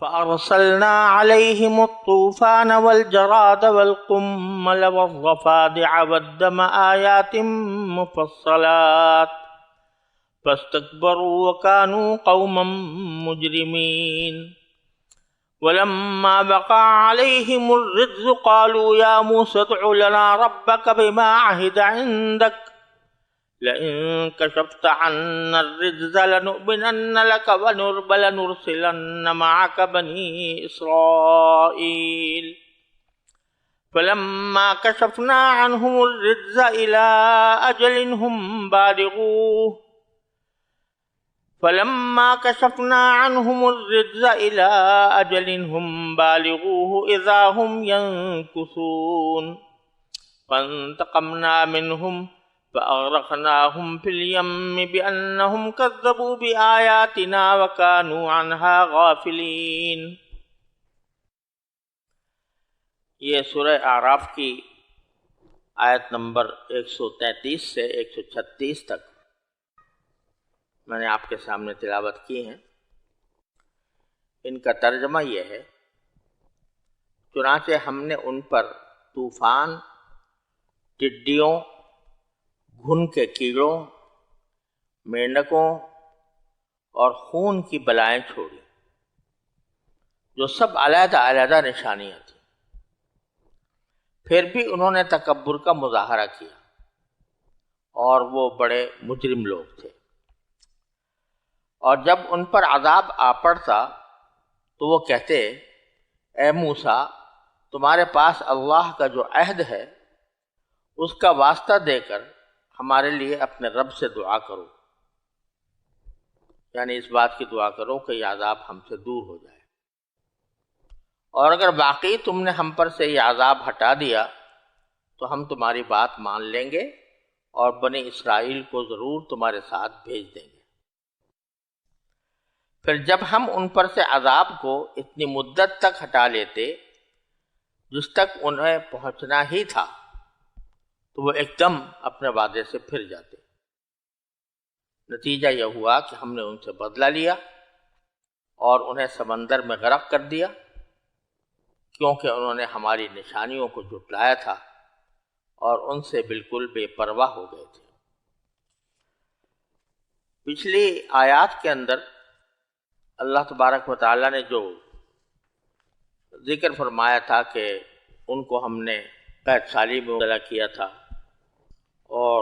فأرسلنا عليهم الطوفان والجراد والقمل والضفادع والدم آيات مفصلات فاستكبروا وكانوا قوما مجرمين ولما بقى عليهم الرجز قالوا يا موسى ادع لنا ربك بما عهد عندك لئن كشفت عنا الرجز لنؤمنن لك ولنرسلن معك بني إسرائيل فلما كشفنا عنهم الرجز إلى أجل هم بالغوه إذا هم ينكثون فانتقمنا منهم فأغرقناهم في اليم بأنهم كذبوا بآياتنا وكانوا عنها غافلين۔ یہ سورہ اعراف کی آیت نمبر 133 سے 136 تک میں نے آپ کے سامنے تلاوت کی ہیں۔ ان کا ترجمہ یہ ہے، چنانچہ ہم نے ان پر طوفان، ٹڈیوں، گھن کے کیڑوں، مینڈکوں اور خون کی بلائیں چھوڑی، جو سب علیحدہ علیحدہ نشانیاں تھیں۔ پھر بھی انہوں نے تکبر کا مظاہرہ کیا اور وہ بڑے مجرم لوگ تھے۔ اور جب ان پر عذاب آ پڑتا تو وہ کہتے، اے موسیٰ، تمہارے پاس اللہ کا جو عہد ہے اس کا واسطہ دے کر ہمارے لیے اپنے رب سے دعا کرو، یعنی اس بات کی دعا کرو کہ یہ عذاب ہم سے دور ہو جائے، اور اگر باقی تم نے ہم پر سے یہ عذاب ہٹا دیا تو ہم تمہاری بات مان لیں گے اور بنی اسرائیل کو ضرور تمہارے ساتھ بھیج دیں گے۔ پھر جب ہم ان پر سے عذاب کو اتنی مدت تک ہٹا لیتے جس تک انہیں پہنچنا ہی تھا تو وہ ایک دم اپنے وعدے سے پھر جاتے۔ نتیجہ یہ ہوا کہ ہم نے ان سے بدلہ لیا اور انہیں سمندر میں غرق کر دیا، کیونکہ انہوں نے ہماری نشانیوں کو جھٹلایا تھا اور ان سے بالکل بے پرواہ ہو گئے تھے۔ پچھلی آیات کے اندر اللہ تبارک و تعالیٰ نے جو ذکر فرمایا تھا کہ ان کو ہم نے قحط سالی میں مبتلا کیا تھا اور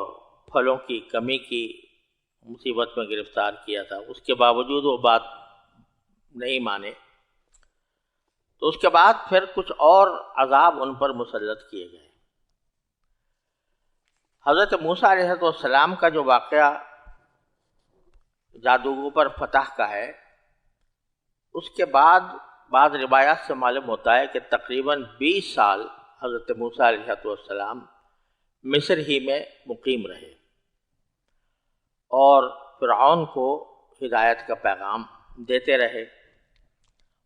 پھلوں کی کمی کی مصیبت میں گرفتار کیا تھا، اس کے باوجود وہ بات نہیں مانے، تو اس کے بعد پھر کچھ اور عذاب ان پر مسلط کیے گئے۔ حضرت موسیٰ علیہ السلام کا جو واقعہ جادوگروں پر فتح کا ہے، اس کے بعد بعض روایات سے معلوم ہوتا ہے کہ تقریباً 20 سال حضرت موسیٰ علیہ السلام مصر ہی میں مقیم رہے اور فرعون کو ہدایت کا پیغام دیتے رہے،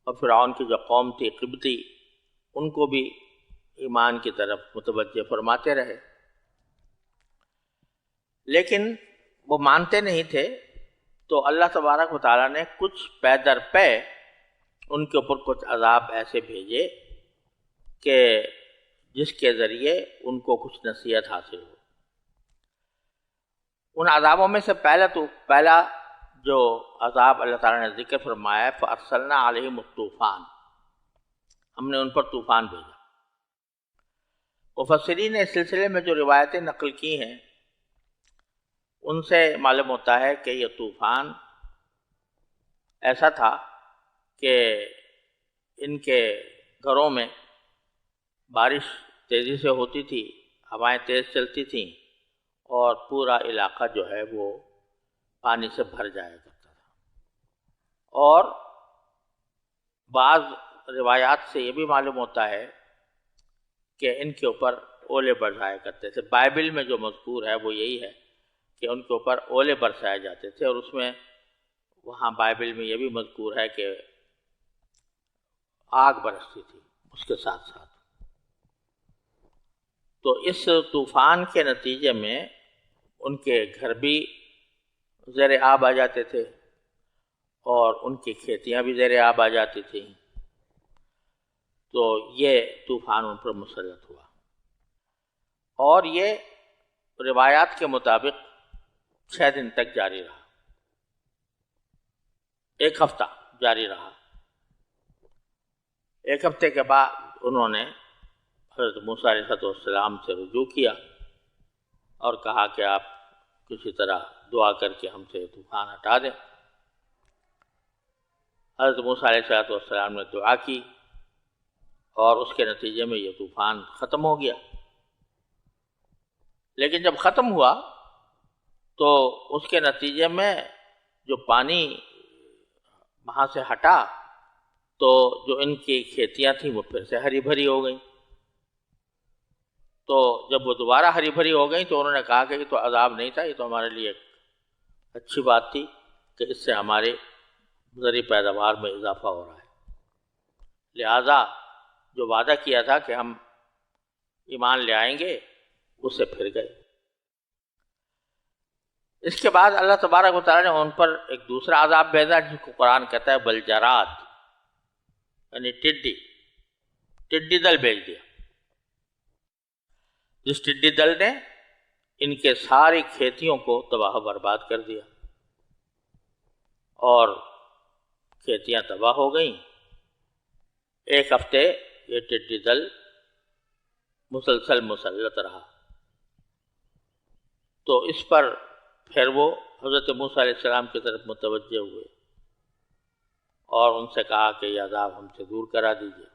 اور فرعون کی جو قوم تھی قبطی، ان کو بھی ایمان کی طرف متوجہ فرماتے رہے، لیکن وہ مانتے نہیں تھے۔ تو اللہ تبارک و تعالیٰ نے کچھ پے در پے ان کے اوپر کچھ عذاب ایسے بھیجے کہ جس کے ذریعے ان کو کچھ نصیحت حاصل ہو۔ ان عذابوں میں سے پہلا جو عذاب اللہ تعالیٰ نے ذکر فرمایا ہے، فَأَرْسَلْنَا عَلَيْهِمُ الطُّوفَانَ، ہم نے ان پر طوفان بھیجا۔ مفسرین نے اس سلسلے میں جو روایتیں نقل کی ہیں ان سے معلوم ہوتا ہے کہ یہ طوفان ایسا تھا کہ ان کے گھروں میں بارش تیزی سے ہوتی تھی، ہوائیں تیز چلتی تھیں اور پورا علاقہ جو ہے وہ پانی سے بھر جایا کرتا تھا۔ اور بعض روایات سے یہ بھی معلوم ہوتا ہے کہ ان کے اوپر اولے برسایا کرتے تھے۔ بائبل میں جو مذکور ہے وہ یہی ہے کہ ان کے اوپر اولے برسائے جاتے تھے، اور اس میں وہاں بائبل میں یہ بھی مذکور ہے کہ آگ برستی تھی اس کے ساتھ ساتھ۔ تو اس طوفان کے نتیجے میں ان کے گھر بھی زیر آب آ جاتے تھے اور ان کی کھیتیاں بھی زیر آب آ جاتی تھیں، تو یہ طوفان ان پر مسلط ہوا، اور یہ روایات کے مطابق 6 دن تک جاری رہا، 1 ہفتہ جاری رہا۔ 1 ہفتے کے بعد انہوں نے حضرت موسیٰ علیہ السلام سے رجوع کیا اور کہا کہ آپ کسی طرح دعا کر کے ہم سے یہ طوفان ہٹا دیں۔ حضرت موسیٰ علیہ السلام نے دعا کی اور اس کے نتیجے میں یہ طوفان ختم ہو گیا۔ لیکن جب ختم ہوا تو اس کے نتیجے میں جو پانی وہاں سے ہٹا تو جو ان کی کھیتیاں تھیں وہ پھر سے ہری بھری ہو گئیں۔ تو جب وہ دوبارہ ہری بھری ہو گئیں تو انہوں نے کہا کہ یہ تو عذاب نہیں تھا، یہ تو ہمارے لیے ایک اچھی بات تھی کہ اس سے ہمارے زرعی پیداوار میں اضافہ ہو رہا ہے، لہذا جو وعدہ کیا تھا کہ ہم ایمان لے آئیں گے اس سے پھر گئے۔ اس کے بعد اللہ تبارک و تعالیٰ نے ان پر ایک دوسرا عذاب بھیجا جس کو قرآن کہتا ہے بلجرات، یعنی ٹڈی دل بھیج دیا، جس ٹڈی دل نے ان کے ساری کھیتیوں کو تباہ و برباد کر دیا اور کھیتیاں تباہ ہو گئیں۔ 1 ہفتے یہ ٹڈی دل مسلسل مسلط رہا، تو اس پر پھر وہ حضرت موسیٰ علیہ السلام کی طرف متوجہ ہوئے اور ان سے کہا کہ یہ عذاب ہم سے دور کرا دیجیے۔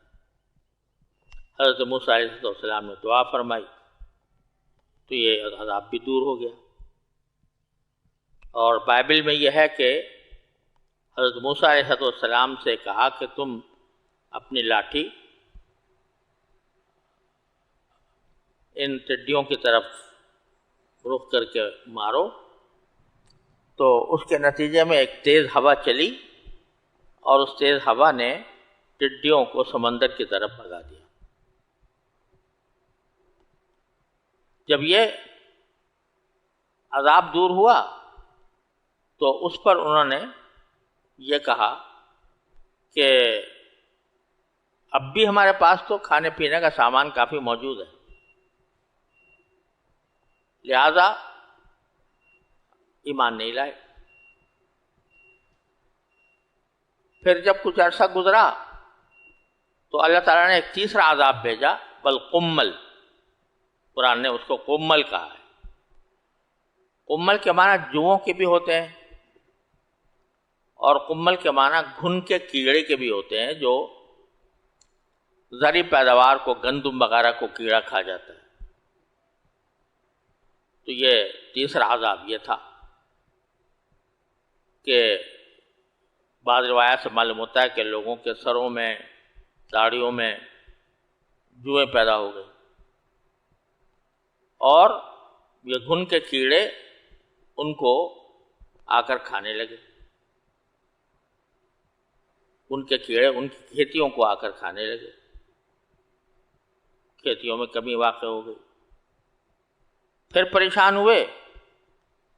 حضرت موسیٰ علیہ السلام نے دعا فرمائی تو یہ عذاب بھی دور ہو گیا۔ اور بائبل میں یہ ہے کہ حضرت موسیٰ علیہ السلام سے کہا کہ تم اپنی لاٹھی ان ٹڈیوں کی طرف رخ کر کے مارو، تو اس کے نتیجے میں ایک تیز ہوا چلی اور اس تیز ہوا نے ٹڈیوں کو سمندر کی طرف بھگا دیا۔ جب یہ عذاب دور ہوا تو اس پر انہوں نے یہ کہا کہ اب بھی ہمارے پاس تو کھانے پینے کا سامان کافی موجود ہے، لہذا ایمان نہیں لائے۔ پھر جب کچھ عرصہ گزرا تو اللہ تعالیٰ نے ایک تیسرا عذاب بھیجا بالقمل، قرآن نے اس کو قمل کہا ہے۔ قمل کے معنی جوؤں کے بھی ہوتے ہیں اور قمل کے معنی گھن کے کیڑے کے بھی ہوتے ہیں، جو زرعی پیداوار کو، گندم وغیرہ کو کیڑا کھا جاتا ہے۔ تو یہ تیسرا عذاب یہ تھا کہ بعض روایات سے معلوم ہوتا ہے کہ لوگوں کے سروں میں، داڑھیوں میں جوئیں پیدا ہو گئی اور یہ گھن کے کیڑے ان کو آ کر کھانے لگے، ان کے کیڑے ان کی کھیتیوں کو آ کر کھانے لگے، کھیتیوں میں کمی واقع ہو گئی۔ پھر پریشان ہوئے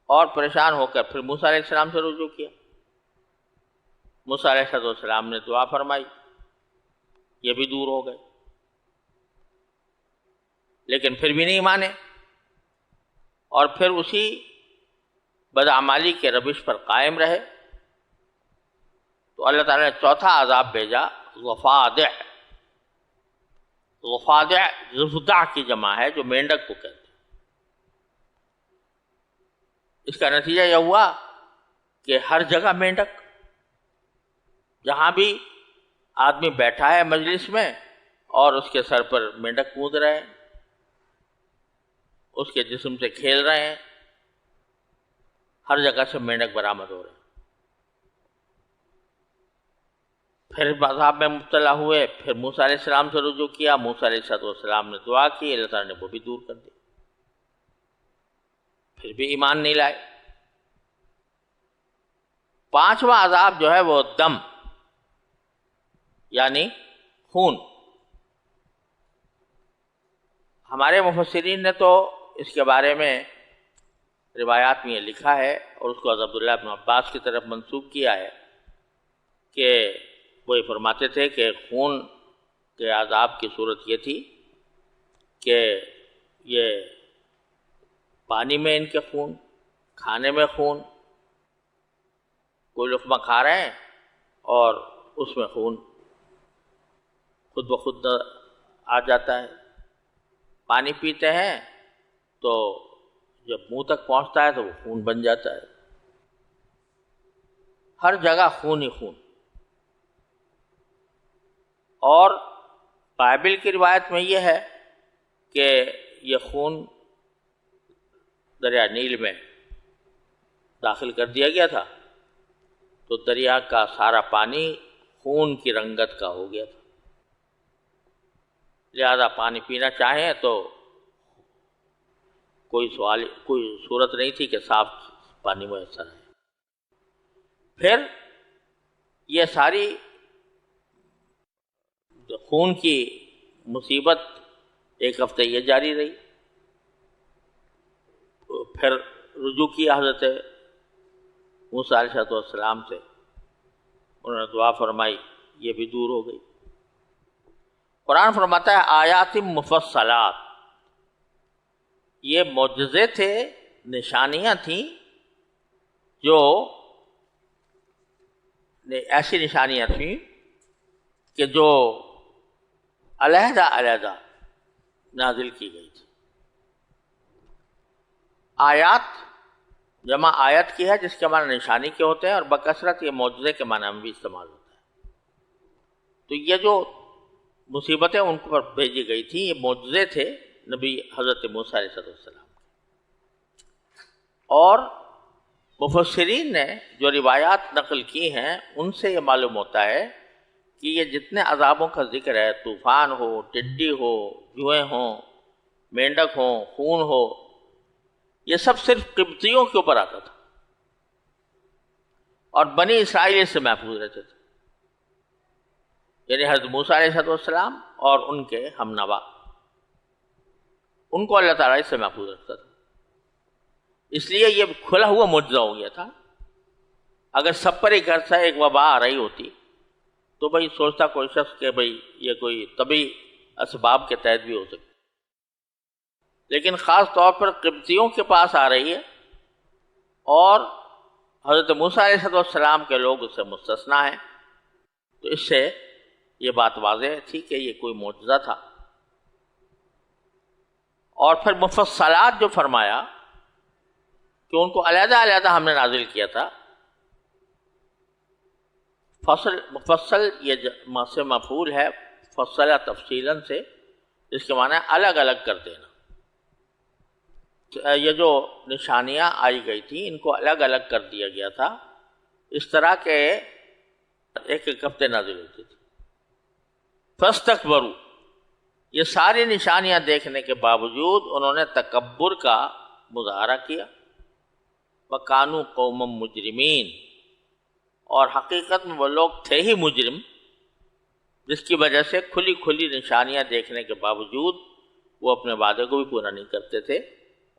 اور پریشان ہو کر پھر موسیٰ علیہ السلام سے رجوع کیا۔ موسیٰ علیہ السلام نے دعا فرمائی، یہ بھی دور ہو گئے، لیکن پھر بھی نہیں مانے اور پھر اسی بدعمالی کے روش پر قائم رہے۔ تو اللہ تعالیٰ نے چوتھا عذاب بھیجا ضفادع۔ ضفادع ضفدع کی جمع ہے جو مینڈک کو کہتے ہیں۔ اس کا نتیجہ یہ ہوا کہ ہر جگہ مینڈک، جہاں بھی آدمی بیٹھا ہے مجلس میں اور اس کے سر پر مینڈک کود رہے ہیں، اس کے جسم سے کھیل رہے ہیں، ہر جگہ سے مینڈک برآمد ہو رہے ہیں۔ پھر عذاب میں مبتلا ہوئے، پھر موسیٰ علیہ السلام سے رجوع کیا، موسیٰ علیہ السلام نے دعا کی، اللہ تعالیٰ نے وہ بھی دور کر دی، پھر بھی ایمان نہیں لائے۔ پانچواں عذاب جو ہے وہ دم، یعنی خون۔ ہمارے مفسرین نے تو اس کے بارے میں روایات میں یہ لکھا ہے اور اس کو عبداللہ بن عباس کی طرف منسوب کیا ہے کہ وہ یہ فرماتے تھے کہ خون کہ عذاب کی صورت یہ تھی کہ یہ پانی میں ان کے خون، کھانے میں خون، کوئی لقمہ کھا رہے ہیں اور اس میں خون خود بخود آ جاتا ہے، پانی پیتے ہیں تو جب منہ تک پہنچتا ہے تو وہ خون بن جاتا ہے، ہر جگہ خون ہی خون۔ اور بائبل کی روایت میں یہ ہے کہ یہ خون دریا نیل میں داخل کر دیا گیا تھا تو دریا کا سارا پانی خون کی رنگت کا ہو گیا تھا، لہذا پانی پینا چاہیں تو کوئی صورت نہیں تھی کہ صاف پانی میسر ہے۔ پھر یہ ساری خون کی مصیبت ایک ہفتے یہ جاری رہی، پھر رجوع کیا حضرت موسیٰ علیہ السلام سے، انہوں نے دعا فرمائی، یہ بھی دور ہو گئی۔ قرآن فرماتا ہے آیات مفصلات، یہ معجزے تھے، نشانیاں تھیں، جو ایسی نشانیاں تھیں کہ جو علیحدہ علیحدہ نازل کی گئی تھی۔ آیات جمع آیت کی ہے جس کے معنی نشانی کے ہوتے ہیں، اور بکثرت یہ معجزے کے معنی میں بھی استعمال ہوتا ہے۔ تو یہ جو مصیبتیں ان پر بھیجی گئی تھیں یہ معجزے تھے نبی حضرت موسیٰ علیہ السلام، اور مفسرین نے جو روایات نقل کی ہیں ان سے یہ معلوم ہوتا ہے کہ یہ جتنے عذابوں کا ذکر ہے، طوفان ہو، ٹڈی ہو، جوئیں ہوں، مینڈک ہوں، خون ہو، یہ سب صرف قبطیوں کے اوپر آتا تھا اور بنی اسرائیل اس سے محفوظ رہتے تھے، یعنی حضرت موسیٰ علیہ السلام اور ان کے ہم نوا، ان کو اللہ تعالیٰ اس سے محفوظ رکھتا تھا۔ اس لیے یہ کھلا ہوا معجزہ ہو گیا تھا۔ اگر سب پر ایک گھر سے ایک وبا آ رہی ہوتی تو بھائی سوچتا کوئی شخص کہ بھائی یہ کوئی طبی اسباب کے تحت بھی ہو سکتی، لیکن خاص طور پر قبطیوں کے پاس آ رہی ہے اور حضرت موسیٰ علیہ السلام کے لوگ اس سے مستثنا ہیں، تو اس سے یہ بات واضح تھی کہ یہ کوئی معجزہ تھا۔ اور پھر مفصلات جو فرمایا کہ ان کو علیحدہ علیحدہ ہم نے نازل کیا تھا، مفصل یہ سے مفعول ہے، فصل تفصیلاً سے، جس کے معنی الگ الگ کر دینا۔ یہ جو نشانیاں آئی گئی تھیں ان کو الگ الگ کر دیا گیا تھا، اس طرح کے ایک ایک ہفتے نازل ہوتی تھی۔ فاستکبروا، یہ ساری نشانیاں دیکھنے کے باوجود انہوں نے تکبر کا مظاہرہ کیا، وَكَانُوا قَوْمًا مُجْرِمِينَ، اور حقیقت میں وہ لوگ تھے ہی مجرم، جس کی وجہ سے کھلی کھلی نشانیاں دیکھنے کے باوجود وہ اپنے وعدے کو بھی پورا نہیں کرتے تھے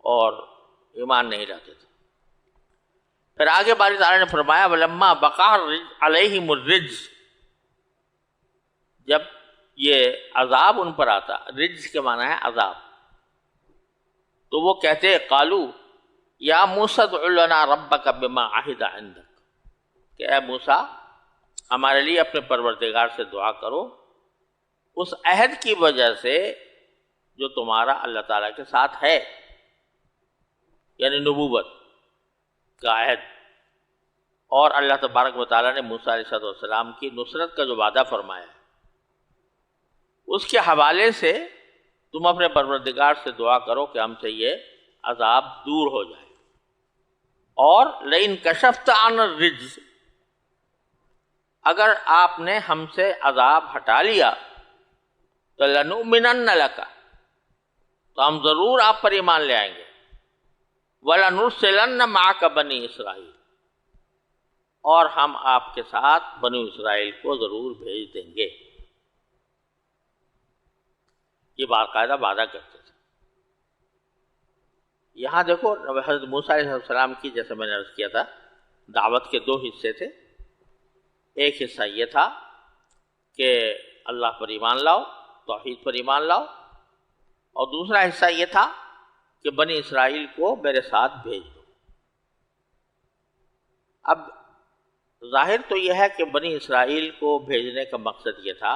اور ایمان نہیں لاتے تھے۔ پھر آگے باری تعالیٰ نے فرمایا وَلَمَّا بَقَعَ عَلَيْهِمُ الرِّجْزُ، جب یہ عذاب ان پر آتا، رجز کے معنی ہے عذاب، تو وہ کہتے قالو یا موسیٰ ادع لنا ربک بما عہد عندک، کہ اے موسیٰ ہمارے لیے اپنے پروردگار سے دعا کرو اس عہد کی وجہ سے جو تمہارا اللہ تعالیٰ کے ساتھ ہے، یعنی نبوت کا عہد، اور اللہ تبارک و تعالیٰ نے موسیٰ علیہ السلام کی نصرت کا جو وعدہ فرمایا ہے اس کے حوالے سے تم اپنے پروردگار سے دعا کرو کہ ہم سے یہ عذاب دور ہو جائے۔ اور لئن کشفت عن الرجز، اگر آپ نے ہم سے عذاب ہٹا لیا تو لنؤمنن لک، تو ہم ضرور آپ پر ایمان لے آئیں گے، وَلَنُرْسِلَنَّ مَعَكَ بَنِي اسرائیل، اور ہم آپ کے ساتھ بنو اسرائیل کو ضرور بھیج دیں گے۔ یہ باقاعدہ وعدہ کرتے تھے۔ یہاں دیکھو حضرت موسیٰ علیہ السلام کی، جیسے میں نے عرض کیا تھا، دعوت کے دو حصے تھے۔ ایک حصہ یہ تھا کہ اللہ پر ایمان لاؤ، توحید پر ایمان لاؤ، اور دوسرا حصہ یہ تھا کہ بنی اسرائیل کو میرے ساتھ بھیج دو۔ اب ظاہر تو یہ ہے کہ بنی اسرائیل کو بھیجنے کا مقصد یہ تھا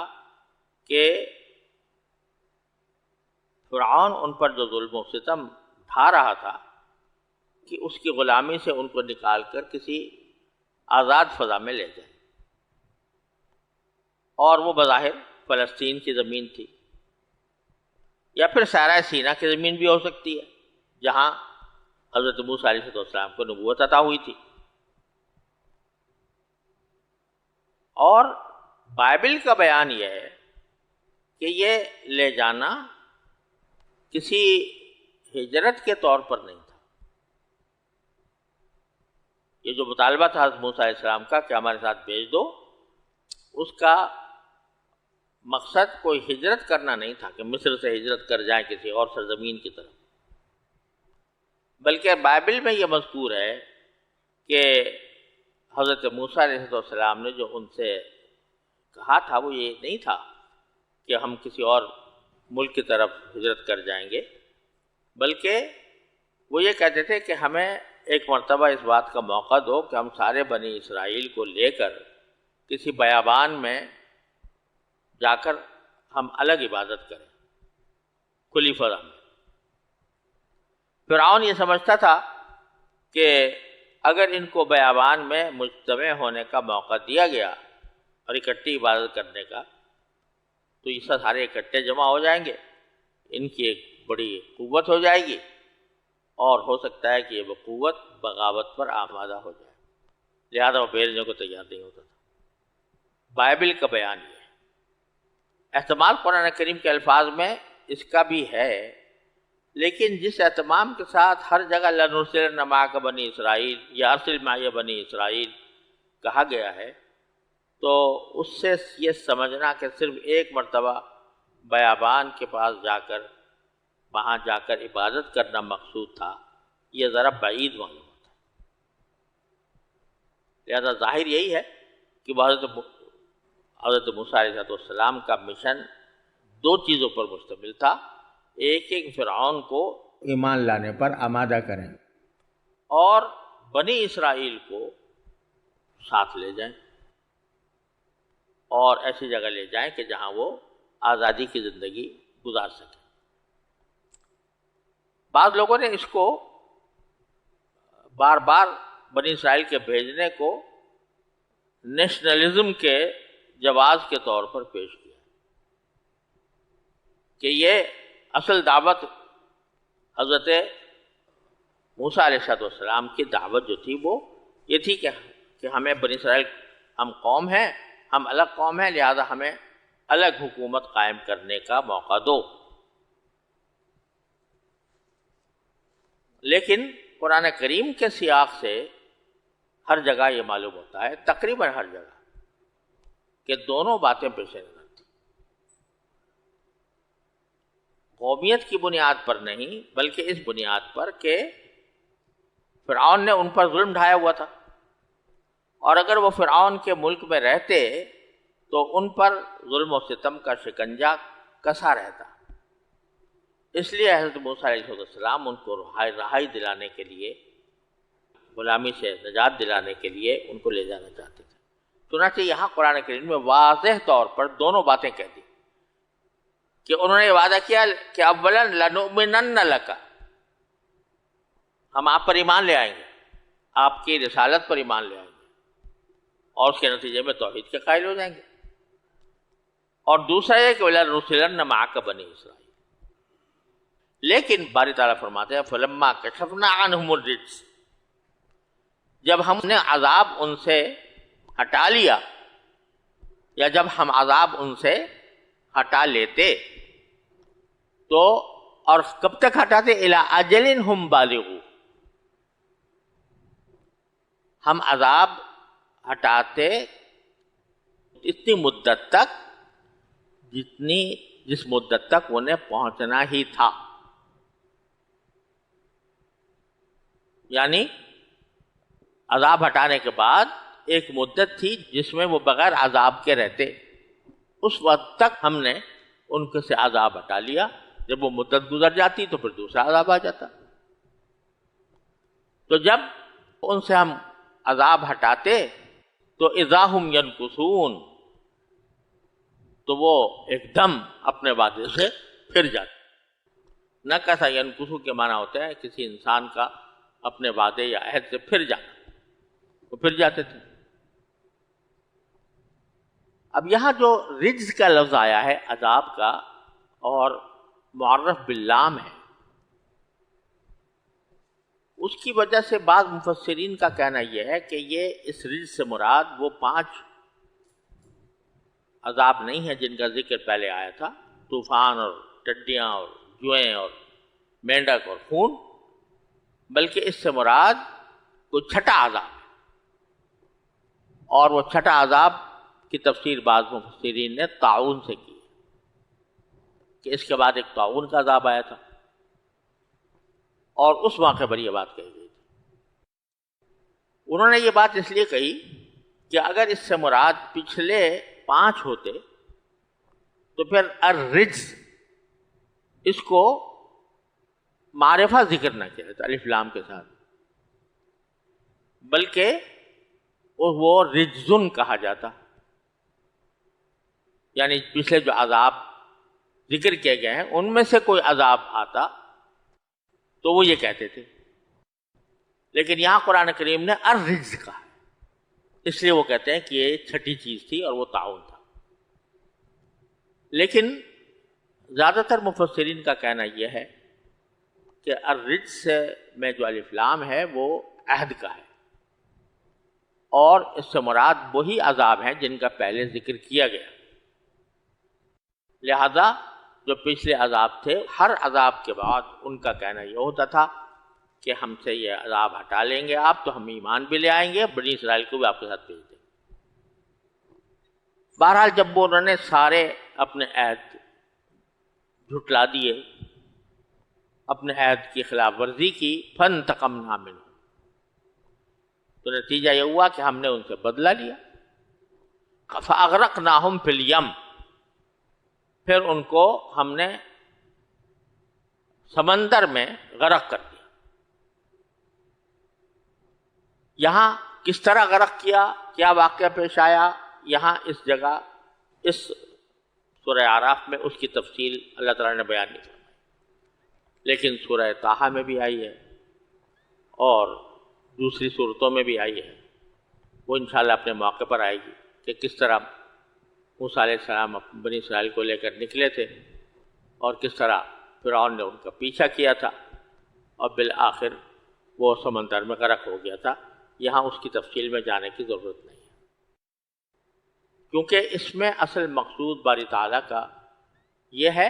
کہ فرعون ان پر جو ظلم و ستم ڈھا رہا تھا کہ اس کی غلامی سے ان کو نکال کر کسی آزاد فضا میں لے جائے، اور وہ بظاہر فلسطین کی زمین تھی، یا پھر صحرائے سینا کی زمین بھی ہو سکتی ہے جہاں حضرت موسیٰ علیہ السلام کو نبوت عطا ہوئی تھی۔ اور بائبل کا بیان یہ ہے کہ یہ لے جانا کسی ہجرت کے طور پر نہیں تھا۔ یہ جو مطالبہ تھا حضرت موسیٰ علیہ السلام کا کہ ہمارے ساتھ بھیج دو، اس کا مقصد کوئی ہجرت کرنا نہیں تھا کہ مصر سے ہجرت کر جائیں کسی اور سرزمین کی طرف، بلکہ بائبل میں یہ مذکور ہے کہ حضرت موسیٰ علیہ السلام نے جو ان سے کہا تھا وہ یہ نہیں تھا کہ ہم کسی اور ملک کی طرف ہجرت کر جائیں گے، بلکہ وہ یہ کہتے تھے کہ ہمیں ایک مرتبہ اس بات کا موقع دو کہ ہم سارے بنی اسرائیل کو لے کر کسی بیابان میں جا کر ہم الگ عبادت کریں، کھلی فضا میں۔ فرعون یہ سمجھتا تھا کہ اگر ان کو بیابان میں مجتمع ہونے کا موقع دیا گیا اور اکٹھی عبادت کرنے کا، تو یہ سارے اکٹھے جمع ہو جائیں گے، ان کی ایک بڑی قوت ہو جائے گی، اور ہو سکتا ہے کہ یہ قوت بغاوت پر آمادہ ہو جائے، لہذا وہ بھیجنے کو تیار نہیں ہوتا تھا۔ بائبل کا بیان یہ ہے، احتمال قرآن کریم کے الفاظ میں اس کا بھی ہے، لیکن جس اہتمام کے ساتھ ہر جگہ لَنُرْسِلَنَّ مَعَكَ بنی اسرائیل یا ارسل معی بنی اسرائیل کہا گیا ہے، تو اس سے یہ سمجھنا کہ صرف ایک مرتبہ بیابان کے پاس جا کر وہاں جا کر عبادت کرنا مقصود تھا، یہ ذرا بعید معلوم ہوتا ہے۔ لہذا ظاہر یہی ہے کہ حضرت موسیٰ علیہ السلام کا مشن دو چیزوں پر مشتمل تھا، ایک فرعون کو ایمان لانے پر آمادہ کریں اور بنی اسرائیل کو ساتھ لے جائیں اور ایسی جگہ لے جائیں کہ جہاں وہ آزادی کی زندگی گزار سکیں۔ بعض لوگوں نے اس کو بار بار بنی اسرائیل کے بھیجنے کو نیشنلزم کے جواز کے طور پر پیش کیا کہ یہ اصل دعوت حضرت موسیٰ علیہ السلام کی دعوت جو تھی وہ یہ تھی کہ ہمیں بنی اسرائیل، ہم قوم ہیں، ہم الگ قوم ہیں، لہذا ہمیں الگ حکومت قائم کرنے کا موقع دو۔ لیکن قرآن کریم کے سیاق سے ہر جگہ یہ معلوم ہوتا ہے، تقریباً ہر جگہ، کہ دونوں باتیں پیش نظر تھیں، قومیت کی بنیاد پر نہیں بلکہ اس بنیاد پر کہ فرعون نے ان پر ظلم ڈھایا ہوا تھا، اور اگر وہ فرعون کے ملک میں رہتے تو ان پر ظلم و ستم کا شکنجہ کسا رہتا۔ اس لیے حضرت موسیٰ علیہ السلام ان کو رہائی دلانے کے لیے، غلامی سے نجات دلانے کے لیے ان کو لے جانا چاہتے تھے۔ چنانچہ یہاں قرآن کریم میں واضح طور پر دونوں باتیں کہہ دی کہ انہوں نے وعدہ کیا کہ اولاً لَنُؤْمِنَنَّ لَكَ، ہم آپ پر ایمان لے آئیں گے، آپ کی رسالت پر ایمان لے آئیں گے، اور اس کے نتیجے میں توحید کے قائل ہو جائیں گے۔ اور دوسرا یہ کہ وَلَنُرْسِلَنَّ مَعَكَ بنی اسرائیل۔ لیکن باری تعالیٰ فرماتے ہیں فَلَمَّا كَشَفْنَا عَنْهُمُ الرِّجْسَ، جب ہم نے عذاب ان سے ہٹا لیا، یا جب ہم عذاب ان سے ہٹا لیتے تو، اور کب تک ہٹاتے؟ اِلَىٰ أَجَلٍ هُمْ بَالِغُوهُ، ہم عذاب ہٹاتے اتنی مدت تک جس مدت تک انہیں پہنچنا ہی تھا، یعنی عذاب ہٹانے کے بعد ایک مدت تھی جس میں وہ بغیر عذاب کے رہتے، اس وقت تک ہم نے ان کے سے عذاب ہٹا لیا، جب وہ مدت گزر جاتی تو پھر دوسرا عذاب آ جاتا۔ تو جب ان سے ہم عذاب ہٹاتے تو اذا ہم ینکثون، تو وہ ایک دم اپنے وعدے سے پھر جاتے۔ نکث ینکث کے معنی ہوتا ہے کسی انسان کا اپنے وعدے یا عہد سے پھر جانا، وہ پھر جاتے تھے۔ اب یہاں جو رجز کا لفظ آیا ہے عذاب کا اور معرف باللام ہے، اس کی وجہ سے بعض مفسرین کا کہنا یہ ہے کہ یہ اس رجز سے مراد وہ 5 عذاب نہیں ہیں جن کا ذکر پہلے آیا تھا، طوفان اور ٹڈیاں اور جوئیں اور مینڈک اور خون، بلکہ اس سے مراد کوئی چھٹا عذاب ہے۔ اور وہ چھٹا عذاب کی تفسیر بعض مفسرین نے طاعون سے کی کہ اس کے بعد ایک طاعون کا عذاب آیا تھا، اور اس موقع پر یہ بات کہی گئی تھی۔ انہوں نے یہ بات اس لیے کہی کہ اگر اس سے مراد پچھلے 5 ہوتے تو پھر الرجز اس کو معرفہ ذکر نہ کیا جاتا الف لام کے ساتھ، بلکہ وہ رجزن کہا جاتا، یعنی پچھلے جو عذاب ذکر کیے گئے ہیں ان میں سے کوئی عذاب آتا تو وہ یہ کہتے تھے، لیکن یہاں قرآن کریم نے الرجز کہا، اس لیے وہ کہتے ہیں کہ یہ چھٹی چیز تھی اور وہ طاعون تھا۔ لیکن زیادہ تر مفسرین کا کہنا یہ ہے کہ الرجز میں جو الف لام ہے وہ عہد کا ہے، اور اس سے مراد وہی عذاب ہیں جن کا پہلے ذکر کیا گیا، لہذا جو پچھلے عذاب تھے ہر عذاب کے بعد ان کا کہنا یہ ہوتا تھا کہ ہم سے یہ عذاب ہٹا لیں گے آپ تو ہم ایمان بھی لے آئیں گے، بنی اسرائیل کو بھی آپ کے ساتھ بھیج دیں گے۔ بہرحال جب انہوں نے سارے اپنے عہد جھٹلا دیے، اپنے عہد کی خلاف ورزی کی، فانتقمنا منہم، تو نتیجہ یہ ہوا کہ ہم نے ان سے بدلہ لیا، فاغرقناہم فی الیم، پھر ان کو ہم نے سمندر میں غرق کر دیا۔ یہاں کس طرح غرق کیا، کیا واقعہ پیش آیا، یہاں اس جگہ اس سورہ اعراف میں اس کی تفصیل اللہ تعالیٰ نے بیان نہیں فرمائی، لیکن سورہ طٰہٰ میں بھی آئی ہے اور دوسری صورتوں میں بھی آئی ہے، وہ انشاءاللہ اپنے موقع پر آئے گی کہ کس طرح موسیٰ علیہ السلام بنی اسرائیل کو لے کر نکلے تھے اور کس طرح فرعون نے ان کا پیچھا کیا تھا اور بالآخر وہ سمندر میں غرق ہو گیا تھا۔ یہاں اس کی تفصیل میں جانے کی ضرورت نہیں ہے، کیونکہ اس میں اصل مقصود باری تعالیٰ کا یہ ہے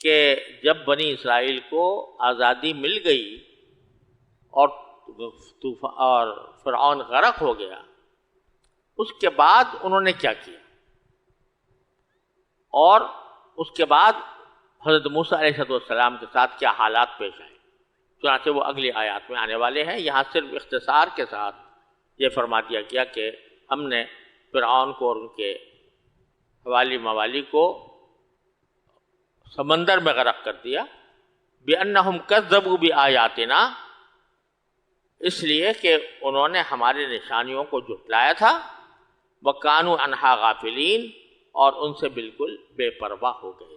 کہ جب بنی اسرائیل کو آزادی مل گئی اور فرعون غرق ہو گیا، اس کے بعد انہوں نے کیا کیا اور اس کے بعد حضرت موسیٰ علیہ السلام کے ساتھ کیا حالات پیش آئے، چنانچہ وہ اگلی آیات میں آنے والے ہیں۔ یہاں صرف اختصار کے ساتھ یہ فرما دیا گیا کہ ہم نے فرعون کو اور ان کے حوالی موالی کو سمندر میں غرق کر دیا، بِأَنَّهُمْ كَذَّبُوا بِآيَاتِنَا، اس لیے کہ انہوں نے ہماری نشانیوں کو جھٹلایا تھا، وَكَانُوا عَنْهَا غَافِلِينَ، اور ان سے بالکل بے پرواہ ہو گئے۔